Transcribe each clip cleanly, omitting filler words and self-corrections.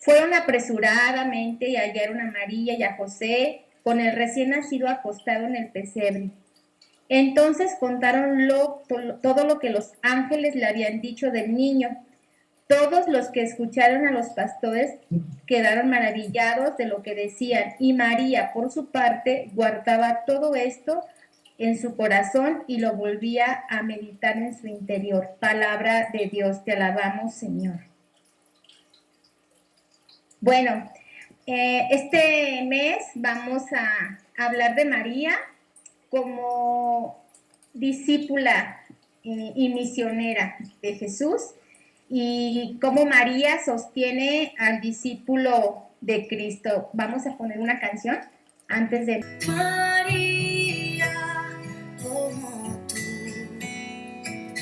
Fueron apresuradamente y hallaron a María y a José con el recién nacido acostado en el pesebre. Entonces contaron todo lo que los ángeles le habían dicho del niño. Todos los que escucharon a los pastores quedaron maravillados de lo que decían, y María, por su parte, guardaba todo esto en su corazón y lo volvía a meditar en su interior. Palabra de Dios, te alabamos, Señor. Bueno, este mes vamos a hablar de María como discípula y misionera de Jesús, y cómo María sostiene al discípulo de Cristo. Vamos a poner una canción antes de... María, como tú,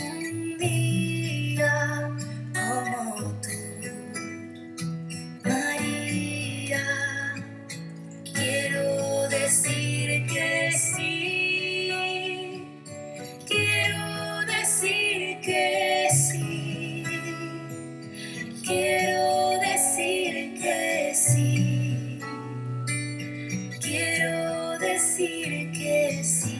un día como tú. María, quiero decir que sí, quiero decir que sí, quiero decir que sí, quiero decir que sí.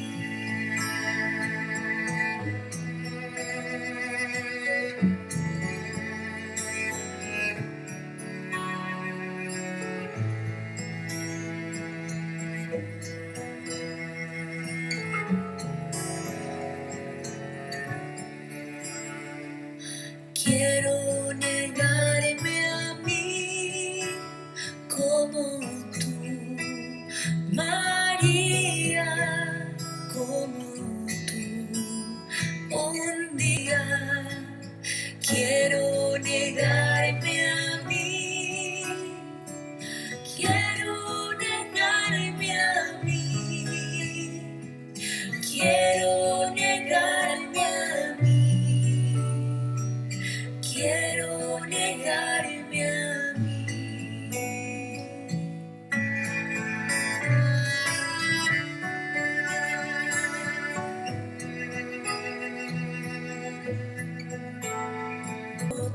Quiero negarme a mí como tú, María, como tú. Un día quiero negarme a mí, quiero negarme a mí, quiero negarme a mí, quiero negarme a mí.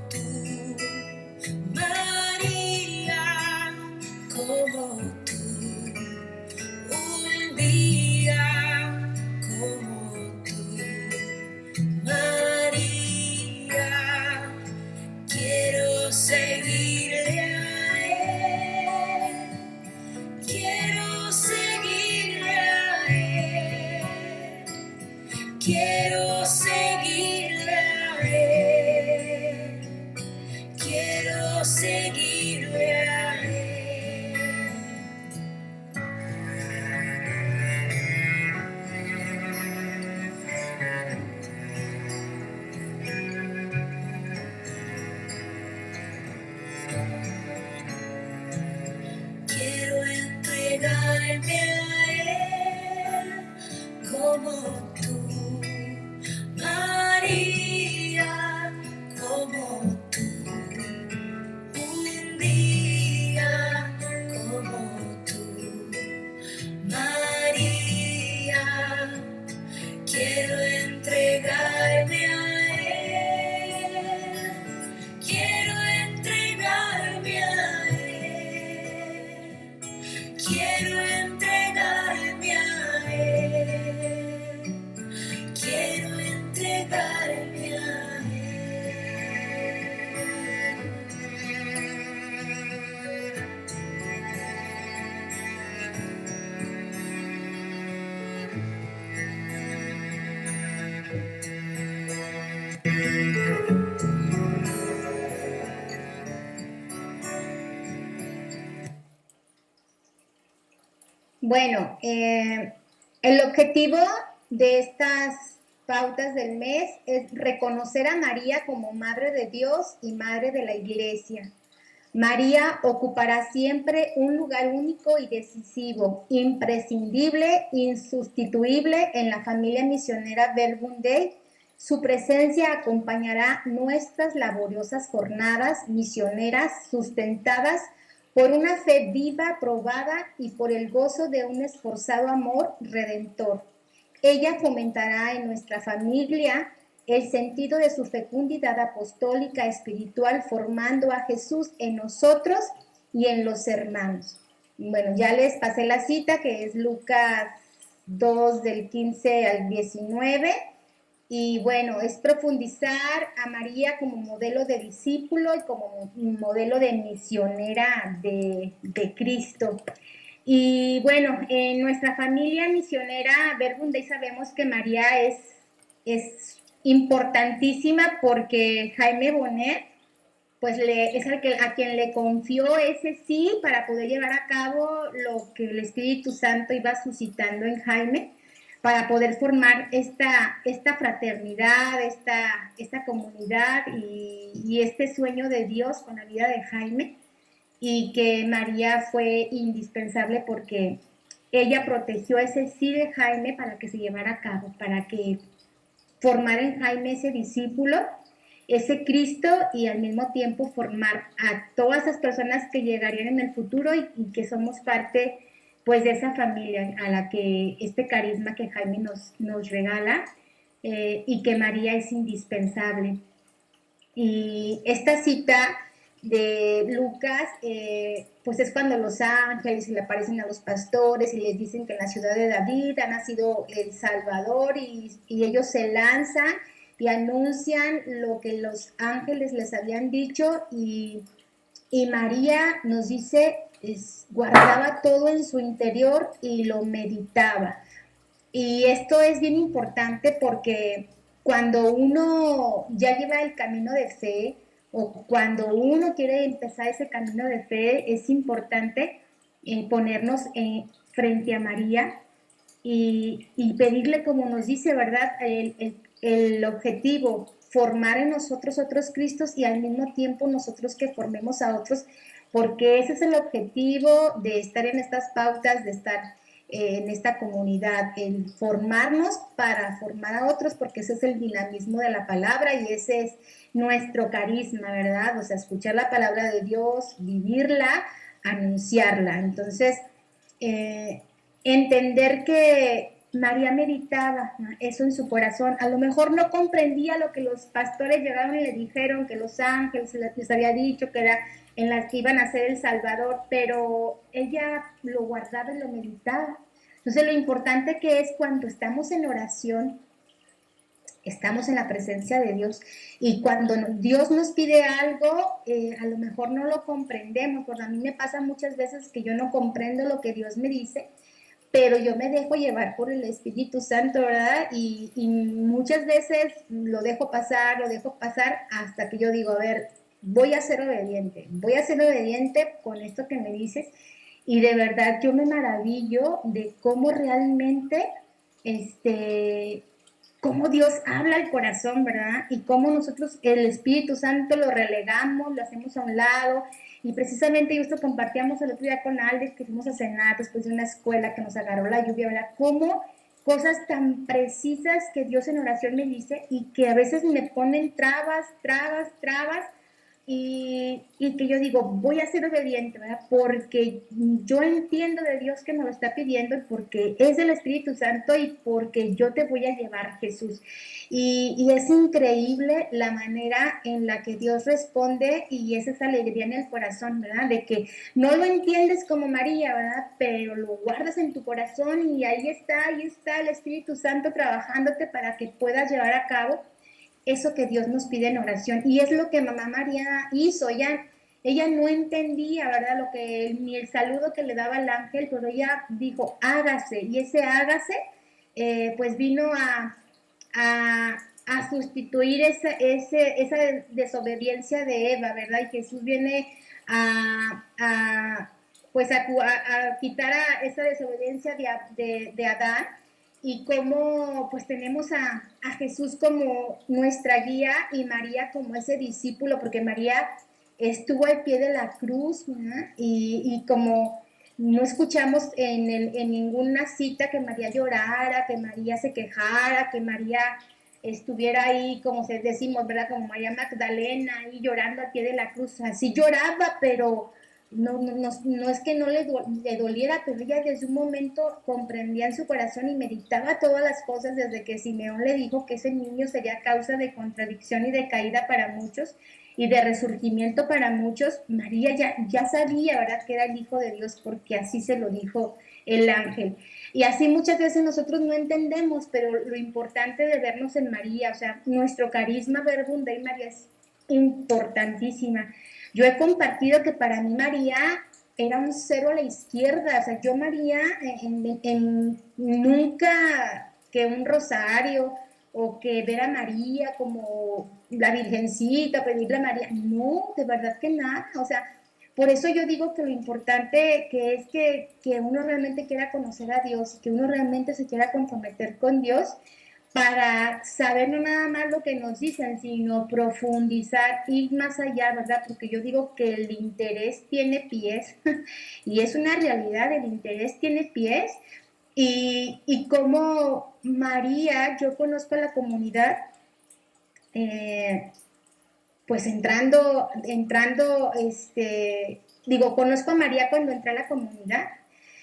Tú, María, como tú, un día como tú, María, quiero seguirle a él, quiero seguirle a él, quiero seguirle a él, quiero seguirle a él. Quiero entregarme a él como tú, María, como tú. Un día como tú, María, quiero entregarme a él, quiero entregarme a él, quiero entregarme a él, quiero entregarme a él. Bueno, el objetivo de estas pautas del mes es reconocer a María como Madre de Dios y Madre de la Iglesia. María ocupará siempre un lugar único y decisivo, imprescindible, insustituible en la familia misionera Verbum Dei. Su presencia acompañará nuestras laboriosas jornadas misioneras sustentadas por una fe viva, probada y por el gozo de un esforzado amor redentor. Ella fomentará en nuestra familia el sentido de su fecundidad apostólica espiritual, formando a Jesús en nosotros y en los hermanos. Bueno, ya les pasé la cita, que es Lucas 2 del 15 al 19. Y bueno, es profundizar a María como modelo de discípulo y como modelo de misionera de Cristo. Y bueno, en nuestra familia misionera Verbum Dei sabemos que María es importantísima, porque Jaime Bonet pues es a quien le confió ese sí para poder llevar a cabo lo que el Espíritu Santo iba suscitando en Jaime, para poder formar esta fraternidad, esta comunidad y este sueño de Dios con la vida de Jaime, y que María fue indispensable porque ella protegió ese sí de Jaime para que se llevara a cabo, para que formara en Jaime ese discípulo, ese Cristo, y al mismo tiempo formar a todas esas personas que llegarían en el futuro y que somos parte pues de esa familia a la que este carisma que Jaime nos regala, y que María es indispensable. Y esta cita de Lucas, pues es cuando los ángeles le aparecen a los pastores y les dicen que en la ciudad de David ha nacido el Salvador, y ellos se lanzan y anuncian lo que los ángeles les habían dicho, y María nos dice, guardaba todo en su interior y lo meditaba. Y esto es bien importante porque cuando uno ya lleva el camino de fe, o cuando uno quiere empezar ese camino de fe, es importante ponernos frente a María y pedirle, como nos dice, ¿verdad? El objetivo, formar en nosotros otros Cristos, y al mismo tiempo nosotros que formemos a otros, porque ese es el objetivo de estar en estas pautas, de estar en esta comunidad, el formarnos para formar a otros, porque ese es el dinamismo de la palabra y ese es nuestro carisma, ¿verdad? O sea, escuchar la palabra de Dios, vivirla, anunciarla. Entonces, entender que María meditaba, ¿no?, eso en su corazón. A lo mejor no comprendía lo que los pastores llegaron y le dijeron, que los ángeles les había dicho que era en las que iban a ser el Salvador, pero ella lo guardaba y lo meditaba. Entonces, lo importante que es cuando estamos en oración, estamos en la presencia de Dios, y cuando Dios nos pide algo, a lo mejor no lo comprendemos, porque a mí me pasa muchas veces que yo no comprendo lo que Dios me dice, pero yo me dejo llevar por el Espíritu Santo, ¿verdad? Y muchas veces lo dejo pasar hasta que yo digo, a ver, voy a ser obediente con esto que me dices, y de verdad yo me maravillo de cómo realmente, cómo Dios habla al corazón, ¿verdad? Y cómo nosotros el Espíritu Santo lo relegamos, lo hacemos a un lado. Y precisamente esto compartíamos el otro día con Alex, que fuimos a cenar después de una escuela que nos agarró la lluvia, ¿verdad? Cómo cosas tan precisas que Dios en oración me dice y que a veces me ponen trabas, y que yo digo, voy a ser obediente, ¿verdad? Porque yo entiendo de Dios que me lo está pidiendo, y porque es del Espíritu Santo, y porque yo te voy a llevar, Jesús. Y es increíble la manera en la que Dios responde, y es esa alegría en el corazón, ¿verdad? De que no lo entiendes como María, ¿verdad? Pero lo guardas en tu corazón, y ahí está el Espíritu Santo trabajándote para que puedas llevar a cabo eso que Dios nos pide en oración. Y es lo que mamá María hizo. Ella no entendía, ¿verdad? Ni el saludo que le daba el ángel, pero ella dijo, hágase. Y ese hágase, pues vino a sustituir esa desobediencia de Eva, ¿verdad? Y Jesús viene pues a quitar esa desobediencia de Adán, y cómo pues tenemos a Jesús como nuestra guía y María como ese discípulo, porque María estuvo al pie de la cruz, ¿no? Y como no escuchamos en ninguna cita que María llorara, que María se quejara, que María estuviera ahí, como decimos, ¿verdad? Como María Magdalena, ahí llorando al pie de la cruz. Así lloraba, pero no es que no le doliera, pero ella desde un momento comprendía en su corazón y meditaba todas las cosas desde que Simeón le dijo que ese niño sería causa de contradicción y de caída para muchos y de resurgimiento para muchos. María ya sabía, ¿verdad?, que era el Hijo de Dios, porque así se lo dijo el ángel. Y así muchas veces nosotros no entendemos, pero lo importante de vernos en María, o sea, nuestro carisma Verbum Dei María es importantísima. Yo he compartido que para mí María era un cero a la izquierda, o sea, yo María nunca que un rosario o que ver a María como la Virgencita, pedirle a María, no, de verdad que nada, o sea, por eso yo digo que lo importante que es que uno realmente quiera conocer a Dios, que uno realmente se quiera comprometer con Dios, para saber no nada más lo que nos dicen, sino profundizar, ir más allá, ¿verdad? Porque yo digo que el interés tiene pies y es una realidad, el interés tiene pies y como María, yo conozco a la comunidad, pues conozco a María cuando entré a la comunidad,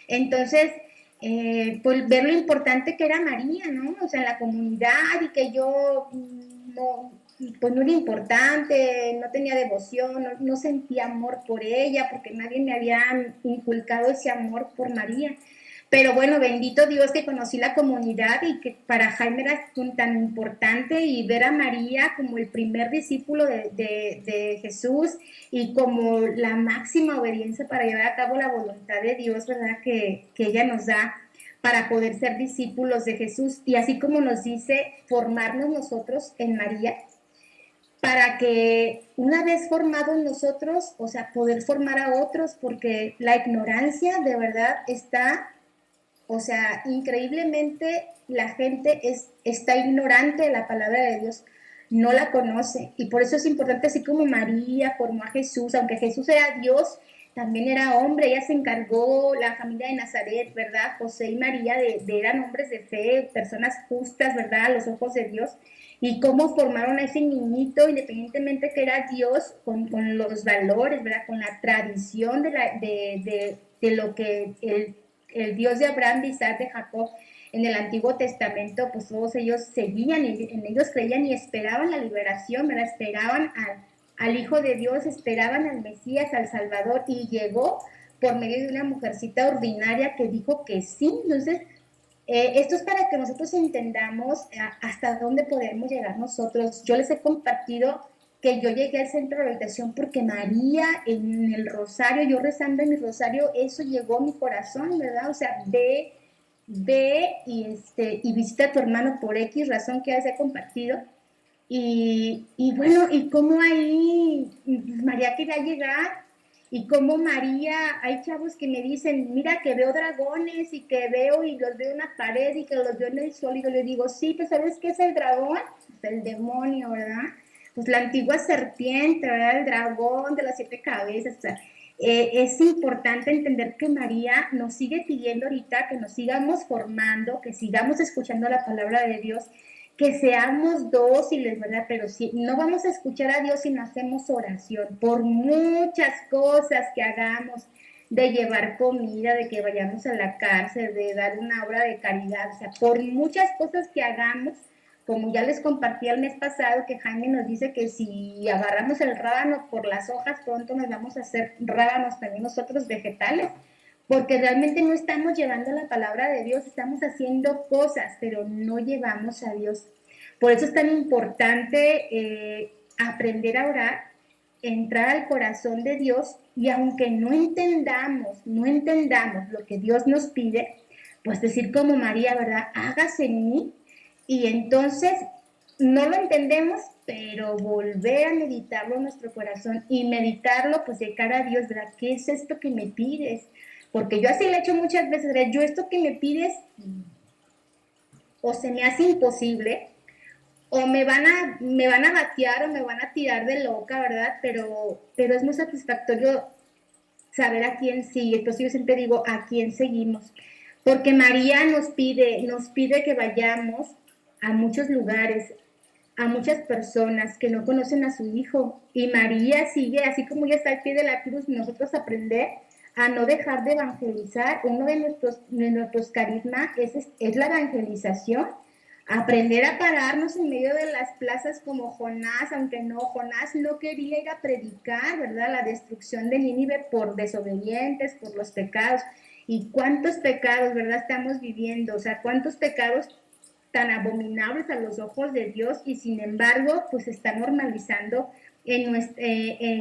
entonces pues ver lo importante que era María, ¿no? O sea, en la comunidad y que yo pues no era importante, no tenía devoción, no sentía amor por ella, porque nadie me había inculcado ese amor por María. Pero bueno, bendito Dios que conocí la comunidad y que para Jaime era tan importante y ver a María como el primer discípulo de Jesús y como la máxima obediencia para llevar a cabo la voluntad de Dios, ¿verdad? Que ella nos da para poder ser discípulos de Jesús. Y así como nos dice, formarnos nosotros en María, para que una vez formado en nosotros, o sea, poder formar a otros, porque la ignorancia de verdad está, o sea, increíblemente la gente está ignorante de la palabra de Dios, no la conoce. Y por eso es importante, así como María formó a Jesús, aunque Jesús era Dios, también era hombre, ella se encargó, la familia de Nazaret, ¿verdad? José y María eran hombres de fe, personas justas, ¿verdad? A los ojos de Dios. Y cómo formaron a ese niñito, independientemente que era Dios, con los valores, ¿verdad? Con la tradición de lo que el Dios de Abraham, de Isaac, de Jacob, en el Antiguo Testamento, pues todos ellos seguían, en ellos creían y esperaban la liberación, ¿verdad? Esperaban al Hijo de Dios, esperaban al Mesías, al Salvador, y llegó por medio de una mujercita ordinaria que dijo que sí. Entonces, esto es para que nosotros entendamos hasta dónde podemos llegar nosotros. Yo les he compartido que yo llegué al centro de rehabilitación porque María en el rosario, yo rezando en mi rosario, eso llegó a mi corazón, ¿verdad? O sea, ve y visita a tu hermano por X razón que ya se ha compartido. Y bueno, y cómo ahí María quería llegar, y cómo María, hay chavos que me dicen, mira que veo dragones y que veo y los veo en la pared y que los veo en el suelo, y yo le digo, sí, pues ¿sabes qué es el dragón? Es el demonio, ¿verdad? Pues la antigua serpiente, ¿verdad? El dragón de las 7 cabezas, o sea, es importante entender que María nos sigue pidiendo ahorita que nos sigamos formando, que sigamos escuchando la palabra de Dios, que seamos dóciles, ¿verdad? Pero si no vamos a escuchar a Dios si no hacemos oración, por muchas cosas que hagamos, de llevar comida, de que vayamos a la cárcel, de dar una obra de caridad, o sea, por muchas cosas que hagamos, como ya les compartí el mes pasado, que Jaime nos dice que si agarramos el rábano por las hojas, pronto nos vamos a hacer rábanos también nosotros vegetales, porque realmente no estamos llevando la palabra de Dios, estamos haciendo cosas, pero no llevamos a Dios. Por eso es tan importante aprender a orar, entrar al corazón de Dios, y aunque no entendamos lo que Dios nos pide, pues decir como María, ¿verdad? Hágase en mí, y entonces no lo entendemos, pero volver a meditarlo en nuestro corazón y meditarlo pues de cara a Dios, ¿verdad? ¿Qué es esto que me pides? Porque yo así le he hecho muchas veces, ¿verdad? Yo esto que me pides o se me hace imposible, o me van a batear o me van a tirar de loca, ¿verdad? Pero es muy satisfactorio saber a quién sigue. Entonces yo siempre digo, ¿a quién seguimos? Porque María nos pide que vayamos a muchos lugares, a muchas personas que no conocen a su hijo. Y María sigue, así como ella está al pie de la cruz, nosotros aprender a no dejar de evangelizar. Uno de nuestros carismas es la evangelización. Aprender a pararnos en medio de las plazas como Jonás, aunque Jonás no quería ir a predicar, ¿verdad? La destrucción de Nínive por desobedientes, por los pecados. Y cuántos pecados, ¿verdad? Estamos viviendo, o sea, cuántos pecados tan abominables a los ojos de Dios y sin embargo, pues se está normalizando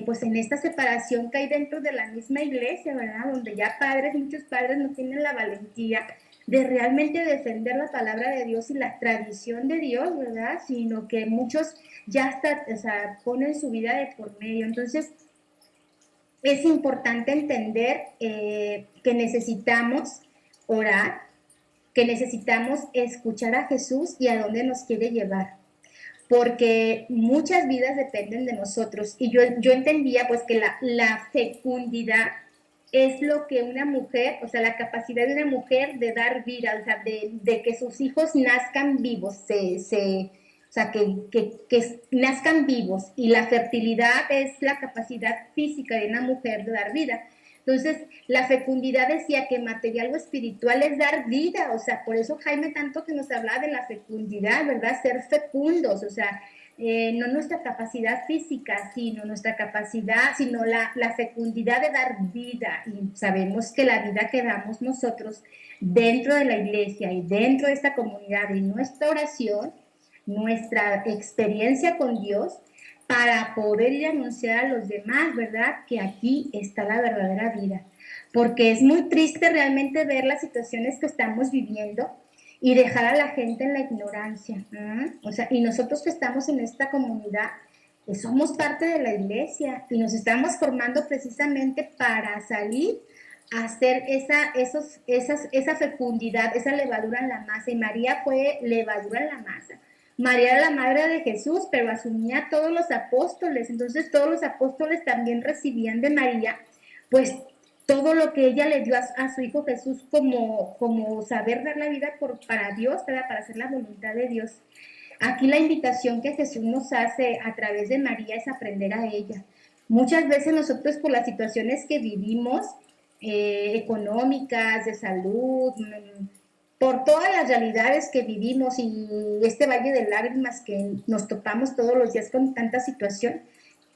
pues en esta separación que hay dentro de la misma iglesia, ¿verdad? Donde ya muchos padres no tienen la valentía de realmente defender la palabra de Dios y la tradición de Dios, ¿verdad? Sino que muchos ya hasta, o sea, ponen su vida de por medio. Entonces, es importante entender que necesitamos orar, que necesitamos escuchar a Jesús y a dónde nos quiere llevar, porque muchas vidas dependen de nosotros. Y yo entendía pues que la fecundidad es lo que una mujer, o sea, la capacidad de una mujer de dar vida, o sea, de que sus hijos nazcan vivos, o sea, que nazcan vivos. Y la fertilidad es la capacidad física de una mujer de dar vida. Entonces, la fecundidad decía que material o espiritual es dar vida, o sea, por eso Jaime tanto que nos hablaba de la fecundidad, ¿verdad? Ser fecundos, o sea, no nuestra capacidad física, sino nuestra capacidad, sino la fecundidad de dar vida. Y sabemos que la vida que damos nosotros dentro de la iglesia y dentro de esta comunidad y nuestra oración, nuestra experiencia con Dios, para poder ir a anunciar a los demás, ¿verdad? Que aquí está la verdadera vida. Porque es muy triste realmente ver las situaciones que estamos viviendo y dejar a la gente en la ignorancia. O sea, y nosotros que estamos en esta comunidad, pues somos parte de la iglesia y nos estamos formando precisamente para salir a hacer esa fecundidad, esa levadura en la masa. Y María fue levadura en la masa. María era la madre de Jesús, pero asumía a todos los apóstoles. Entonces todos los apóstoles también recibían de María, pues todo lo que ella le dio a su hijo Jesús como saber dar la vida para Dios, para hacer la voluntad de Dios. Aquí la invitación que Jesús nos hace a través de María es aprender a ella. Muchas veces nosotros por las situaciones que vivimos, económicas, de salud, por todas las realidades que vivimos y este valle de lágrimas que nos topamos todos los días con tanta situación,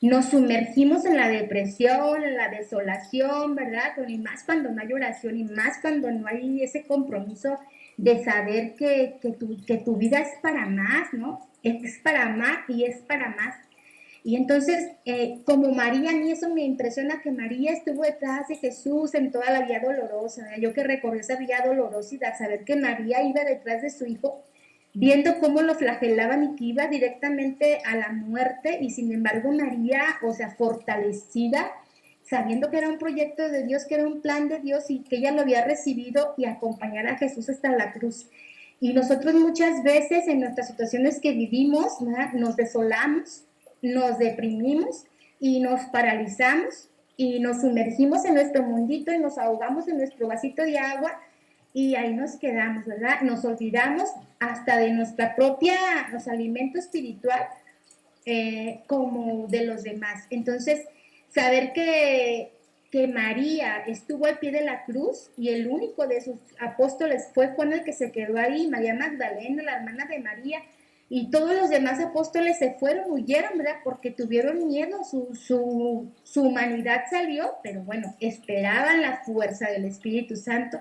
nos sumergimos en la depresión, en la desolación, ¿verdad? Y más cuando no hay oración y más cuando no hay ese compromiso de saber que tu vida es para más, ¿no? Es para amar y es para más. Y entonces, como María, a mí eso me impresiona que María estuvo detrás de Jesús en toda la vía dolorosa. Yo que recorrí esa vía dolorosa y de saber que María iba detrás de su hijo, viendo cómo lo flagelaban y que iba directamente a la muerte, y sin embargo María, o sea, fortalecida, sabiendo que era un proyecto de Dios, que era un plan de Dios y que ella lo había recibido y acompañar a Jesús hasta la cruz. Y nosotros muchas veces en nuestras situaciones que vivimos, ¿verdad?, nos desolamos, nos deprimimos y nos paralizamos y nos sumergimos en nuestro mundito y nos ahogamos en nuestro vasito de agua y ahí nos quedamos, ¿verdad? Nos olvidamos hasta de nuestra propia, alimento espiritual como de los demás. Entonces, saber que María estuvo al pie de la cruz y el único de sus apóstoles fue Juan el que se quedó ahí, María Magdalena, la hermana de María, y todos los demás apóstoles se fueron, huyeron, ¿verdad? Porque tuvieron miedo, su humanidad salió, pero bueno, esperaban la fuerza del Espíritu Santo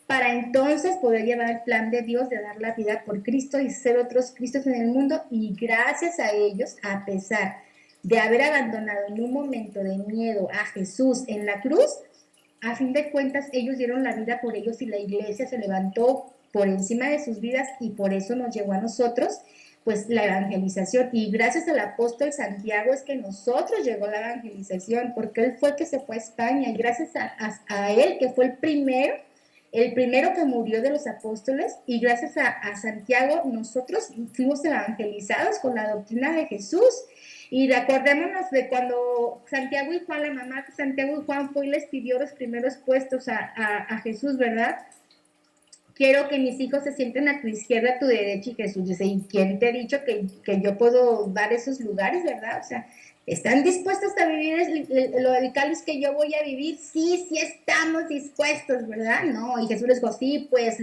para entonces poder llevar el plan de Dios de dar la vida por Cristo y ser otros Cristos en el mundo. Y gracias a ellos, a pesar de haber abandonado en un momento de miedo a Jesús en la cruz, a fin de cuentas ellos dieron la vida por ellos y la iglesia se levantó por encima de sus vidas y por eso nos llegó a nosotros pues la evangelización. Y gracias al apóstol Santiago es que nosotros llegó la evangelización, porque él fue el que se fue a España y gracias a él, que fue el primero que murió de los apóstoles, y gracias a Santiago nosotros fuimos evangelizados con la doctrina de Jesús. Y acordémonos de cuando Santiago y Juan, la mamá de Santiago y Juan fue y les pidió los primeros puestos a Jesús, ¿verdad? quiero que mis hijos se sienten a tu izquierda, a tu derecha, y Jesús dice, ¿y quién te ha dicho que yo puedo dar esos lugares, verdad? O sea, ¿están dispuestos a vivir lo del cáliz que yo voy a vivir? Sí, sí estamos dispuestos, ¿verdad? No, y Jesús les dijo, sí, pues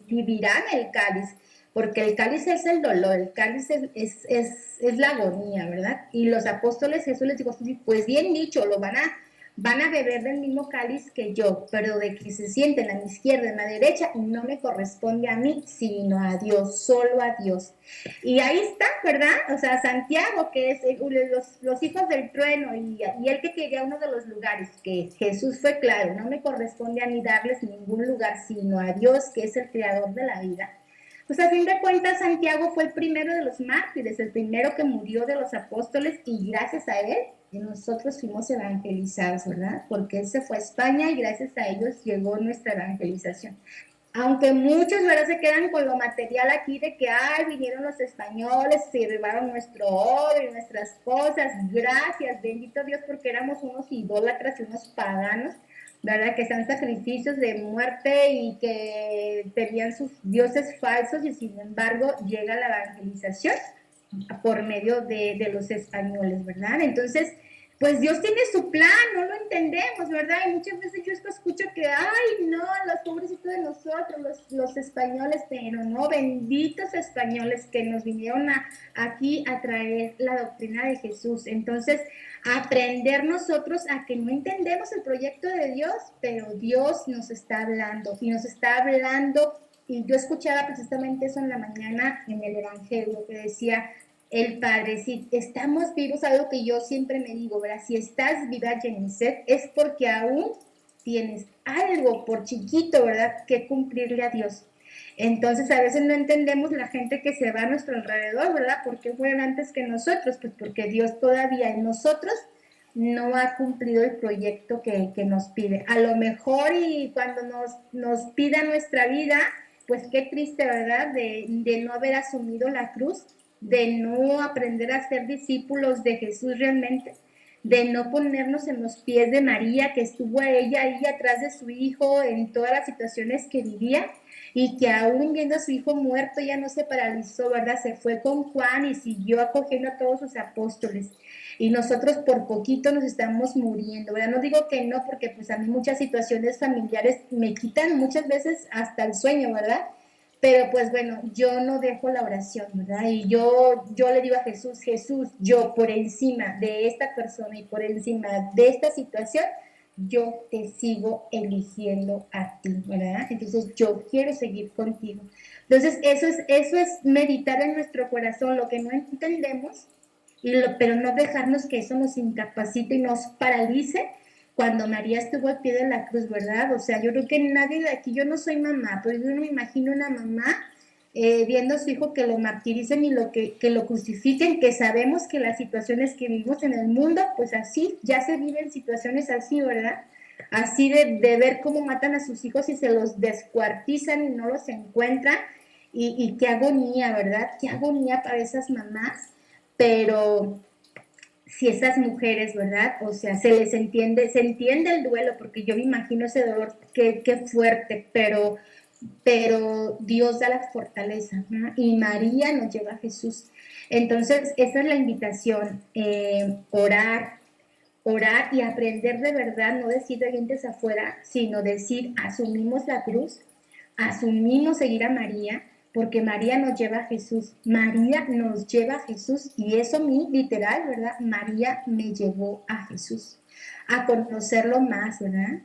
vivirán el cáliz, porque el cáliz es el dolor, el cáliz es la agonía, ¿verdad? Y los apóstoles, Jesús les dijo, sí, pues bien dicho, van a beber del mismo cáliz que yo, pero de que se sienten a mi izquierda, en la derecha, no me corresponde a mí, sino a Dios, solo a Dios. Y ahí está, ¿verdad? O sea, Santiago, que es los hijos del trueno, y él que quería uno de los lugares, que Jesús fue claro, no me corresponde a mí darles ningún lugar, sino a Dios, que es el creador de la vida. Pues a fin de cuentas, Santiago fue el primero de los mártires, el primero que murió de los apóstoles, y gracias a él nosotros fuimos evangelizados, ¿verdad? Porque él se fue a España y gracias a ellos llegó nuestra evangelización. Aunque muchos, ¿verdad?, se quedan con lo material aquí de que, ay, vinieron los españoles, se llevaron nuestro oro y nuestras cosas. Gracias, bendito Dios, porque éramos unos idólatras y unos paganos, ¿verdad?, que hacían sacrificios de muerte y que tenían sus dioses falsos, y sin embargo llega la evangelización por medio de los españoles, ¿verdad? Entonces, pues Dios tiene su plan, no lo entendemos, ¿verdad? Y muchas veces yo escucho que, ay, no, los pobrecitos de nosotros, los españoles, pero no, benditos españoles que nos vinieron aquí a traer la doctrina de Jesús. Entonces, aprender nosotros a que no entendemos el proyecto de Dios, pero Dios nos está hablando, y nos está hablando. Y yo escuchaba precisamente eso en la mañana en el Evangelio, que decía el Padre, si estamos vivos, algo que yo siempre me digo, ¿verdad? Si estás viva, Jennifer, es porque aún tienes algo, por chiquito, ¿verdad?, que cumplirle a Dios. Entonces, a veces no entendemos la gente que se va a nuestro alrededor, ¿verdad? ¿Por qué fueron antes que nosotros? Pues porque Dios todavía en nosotros no ha cumplido el proyecto que nos pide. A lo mejor, y cuando nos pida nuestra vida, pues qué triste, ¿verdad?, de no haber asumido la cruz, de no aprender a ser discípulos de Jesús realmente, de no ponernos en los pies de María, que estuvo ella ahí atrás de su hijo en todas las situaciones que vivía, y que aún viendo a su hijo muerto ya no se paralizó, ¿verdad? Se fue con Juan y siguió acogiendo a todos sus apóstoles. Y nosotros por poquito nos estamos muriendo, ¿verdad? No digo que no, porque pues a mí muchas situaciones familiares me quitan muchas veces hasta el sueño, ¿verdad? Pero pues bueno, yo no dejo la oración, ¿verdad? Y yo le digo a Jesús, Jesús, yo por encima de esta persona y por encima de esta situación, yo te sigo eligiendo a ti, ¿verdad? Entonces yo quiero seguir contigo. Entonces eso es meditar en nuestro corazón lo que no entendemos, pero no dejarnos que eso nos incapacite y nos paralice. Cuando María estuvo al pie de la cruz, ¿verdad? O sea, yo creo que nadie de aquí, yo no soy mamá, pero yo no me imagino una mamá viendo a su hijo que lo martiricen y que lo crucifiquen, que sabemos que las situaciones que vivimos en el mundo, pues así, ya se viven situaciones así, ¿verdad? Así de ver cómo matan a sus hijos y se los descuartizan y no los encuentran, y qué agonía, ¿verdad? Qué agonía para esas mamás, pero si esas mujeres, ¿verdad? O sea, se entiende el duelo, porque yo me imagino ese dolor, qué fuerte, pero Dios da la fortaleza, ¿no? Y María nos lleva a Jesús. Entonces, esa es la invitación, orar y aprender de verdad, no decir de dientes afuera, sino decir, asumimos la cruz, asumimos seguir a María, porque María nos lleva a Jesús, María nos lleva a Jesús, y eso a mí, literal, ¿verdad? María me llevó a Jesús, a conocerlo más, ¿verdad?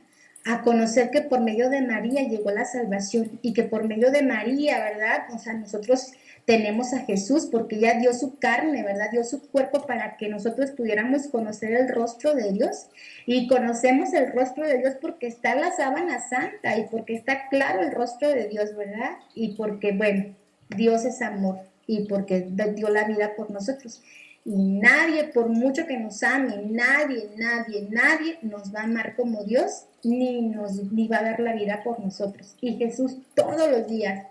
A conocer que por medio de María llegó la salvación, y que por medio de María, ¿verdad? O sea, nosotros tenemos a Jesús porque ella dio su carne, ¿verdad? Dio su cuerpo para que nosotros pudiéramos conocer el rostro de Dios, y conocemos el rostro de Dios porque está la sábana santa y porque está claro el rostro de Dios, ¿verdad? Y porque, bueno, Dios es amor y porque dio la vida por nosotros. Y nadie, por mucho que nos ame, nadie nos va a amar como Dios, ni va a dar la vida por nosotros. Y Jesús todos los días,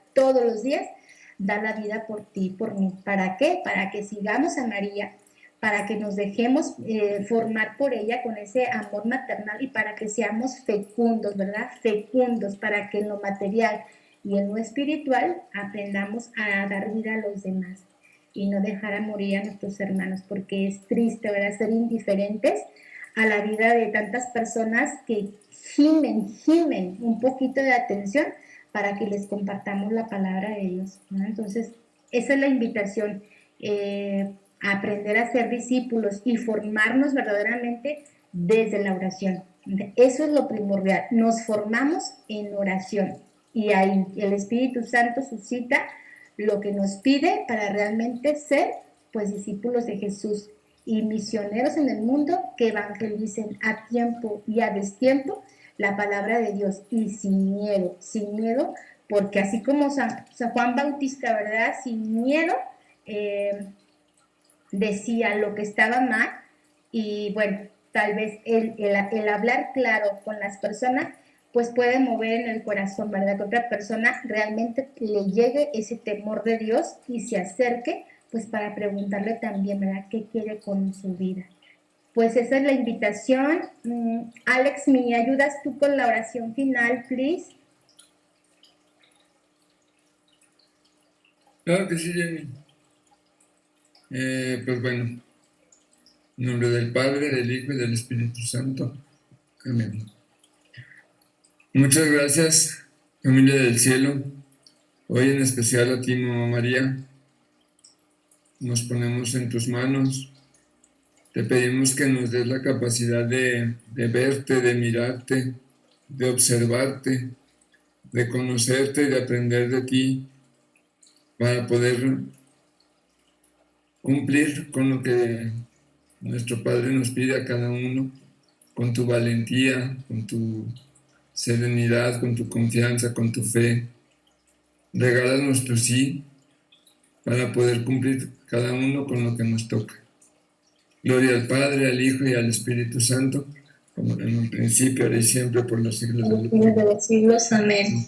da la vida por ti, por mí. ¿Para qué? Para que sigamos a María, para que nos dejemos formar por ella con ese amor maternal, y para que seamos fecundos, ¿verdad? Fecundos, para que en lo material, y en lo espiritual aprendamos a dar vida a los demás y no dejar a morir a nuestros hermanos, porque es triste, ¿verdad?, ser indiferentes a la vida de tantas personas que gimen un poquito de atención para que les compartamos la palabra de Dios, ¿no? Entonces, esa es la invitación, a aprender a ser discípulos y formarnos verdaderamente desde la oración. Eso es lo primordial, nos formamos en oración y ahí el Espíritu Santo suscita lo que nos pide para realmente ser, pues, discípulos de Jesús y misioneros en el mundo que evangelicen a tiempo y a destiempo la palabra de Dios y sin miedo, porque así como San Juan Bautista, ¿verdad?, sin miedo decía lo que estaba mal y bueno, tal vez el hablar claro con las personas pues puede mover en el corazón, ¿verdad?, que otra persona realmente le llegue ese temor de Dios y se acerque pues para preguntarle también, ¿verdad?, qué quiere con su vida. Pues esa es la invitación. Alex, ¿me ayudas tú con la oración final, please? Claro que sí, Jenny. Pues bueno, en nombre del Padre, del Hijo y del Espíritu Santo. Amén. Muchas gracias, familia del cielo. Hoy en especial a ti, Mamá María, nos ponemos en tus manos. Te pedimos que nos des la capacidad de verte, de mirarte, de observarte, de conocerte y de aprender de ti para poder cumplir con lo que nuestro Padre nos pide a cada uno, con tu valentía, con tu serenidad, con tu confianza, con tu fe. Regala nuestro sí para poder cumplir cada uno con lo que nos toca. Gloria al Padre, al Hijo y al Espíritu Santo, como en un principio, ahora y siempre, por los siglos de los siglos. Amén.